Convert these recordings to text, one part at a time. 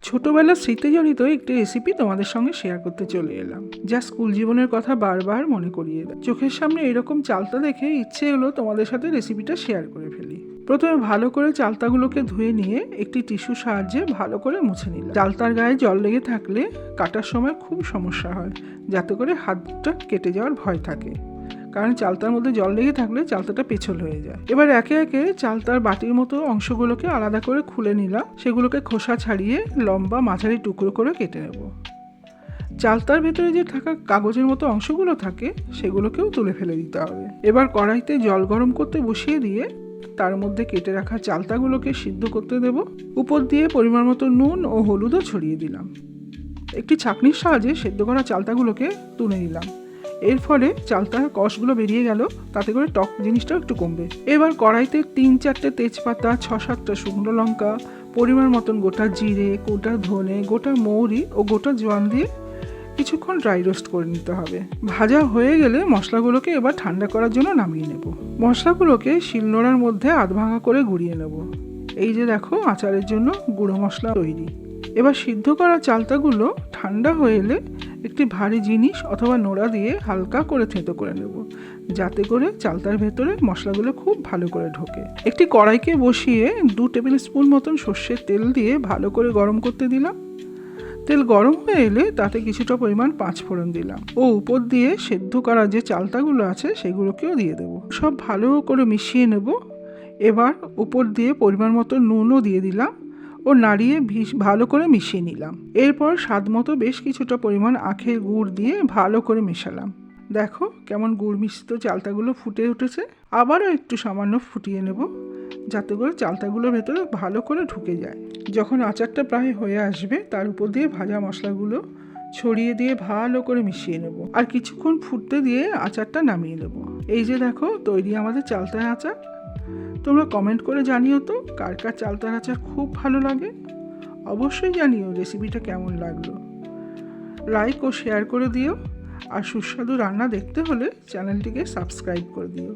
ছোটবেলার স্মৃতিজড়িত একটি রেসিপি তোমাদের সঙ্গে শেয়ার করতে চলে এলাম, যা স্কুল জীবনের কথা বারবার মনে করিয়ে দেয়। চোখের সামনে এরকম চালতা দেখে ইচ্ছে হলো তোমাদের সাথে রেসিপিটা শেয়ার করে ফেলি। প্রথমে ভালো করে চালতাগুলোকে ধুয়ে নিয়ে একটি টিস্যুর সাহায্যে ভালো করে মুছে নিলাম। চালতার গায়ে জল লেগে থাকলে কাটার সময় খুব সমস্যা হয়, যাতে করে হাতটা কেটে যাওয়ার ভয় থাকে, কারণ চালতার মধ্যে জল লেগে থাকলে চালতাটা পেছল হয়ে যায়। এবার একে একে চালতার বাটির মতো অংশগুলোকে আলাদা করে খুলে নিলাম। সেগুলোকে খোসা ছাড়িয়ে লম্বা মাঝারি টুকরো করে কেটে নেব। চালতার ভেতরে যে থাকা কাগজের মতো অংশগুলো থাকে সেগুলোকেও তুলে ফেলে দিতে হবে। এবার কড়াইতে জল গরম করতে বসিয়ে দিয়ে তার মধ্যে কেটে রাখা চালতাগুলোকে সিদ্ধ করতে দেব। উপর দিয়ে পরিমাণ মতো নুন ও হলুদও ছড়িয়ে দিলাম। একটি ছাঁকনির সাহায্যে সেদ্ধ করা চালতাগুলোকে তুলে নিলাম। এর ফলে চালতার কষগুলো বেরিয়ে গেল, তাতে করে টক জিনিসটা একটু কমবে। এবার কড়াইতে 3-4টে তেজপাতা, 6-7টা শুকনো লঙ্কা, পরিমাণ মতন গোটা জিরে, গোটা ধনে, গোটা মৌরি ও গোটা জোয়ান দিয়ে কিছুক্ষণ ড্রাই রোস্ট করে নিতে হবে। ভাজা হয়ে গেলে মশলাগুলোকে এবার ঠান্ডা করার জন্য নামিয়ে নেব। মশলাগুলোকে শিলনোড়ার মধ্যে আধ ভাঙা করে গুঁড়িয়ে নেব। এই যে দেখো, আচারের জন্য গুঁড়ো মশলা তৈরি। এবার সিদ্ধ করা চালতাগুলো ঠান্ডা হয়ে এলে একটি ভারী জিনিস অথবা নোড়া দিয়ে হালকা করে থেঁতো করে নেব, যাতে করে চালতার ভেতরে মশলাগুলো খুব ভালো করে ঢোকে। একটি কড়াইকে বসিয়ে 2 টেবিল স্পুন মতন সর্ষের তেল দিয়ে ভালো করে গরম করতে দিলাম। তেল গরম হয়ে এলে তাতে কিছুটা পরিমাণ 5 ফোড়ন দিলাম ও উপর দিয়ে সেদ্ধ করা যে চালতাগুলো আছে সেগুলোকেও দিয়ে দেব। সব ভালো করে মিশিয়ে নেব। এবার উপর দিয়ে পরিমাণ মতো নুনও দিয়ে দিলাম ও নাড়িয়ে ভালো করে মিশিয়ে নিলাম। এরপর স্বাদ মতো বেশ কিছুটা পরিমাণ আখের গুড় দিয়ে ভালো করে মেশালাম। দেখো কেমন গুড় মিশ্রিত চালতাগুলো ফুটে উঠেছে। আবারও একটু সামান্য ফুটিয়ে নেব, যাতে করে চালতাগুলোর ভেতরে ভালো করে ঢুকে যায়। যখন আচারটা প্রায় হয়ে আসবে, তার উপর দিয়ে ভাজা মশলাগুলো ছড়িয়ে দিয়ে ভালো করে মিশিয়ে নেব আর কিছুক্ষণ ফুটতে দিয়ে আচারটা নামিয়ে নেব। এই যে দেখো, তৈরি আমাদের চালতার আচার। তোমরা কমেন্ট করে জানিও তো কার কার চালতার আচার খুব ভালো লাগে। অবশ্যই জানিও রেসিপিটা কেমন লাগলো। লাইক ও শেয়ার করে দিও, আর সুস্বাদু রান্না দেখতে হলে চ্যানেলটিকে সাবস্ক্রাইব করে দিও।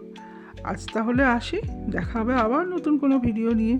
আজ তাহলে আসি, দেখা হবে আবার নতুন কোনো ভিডিও নিয়ে।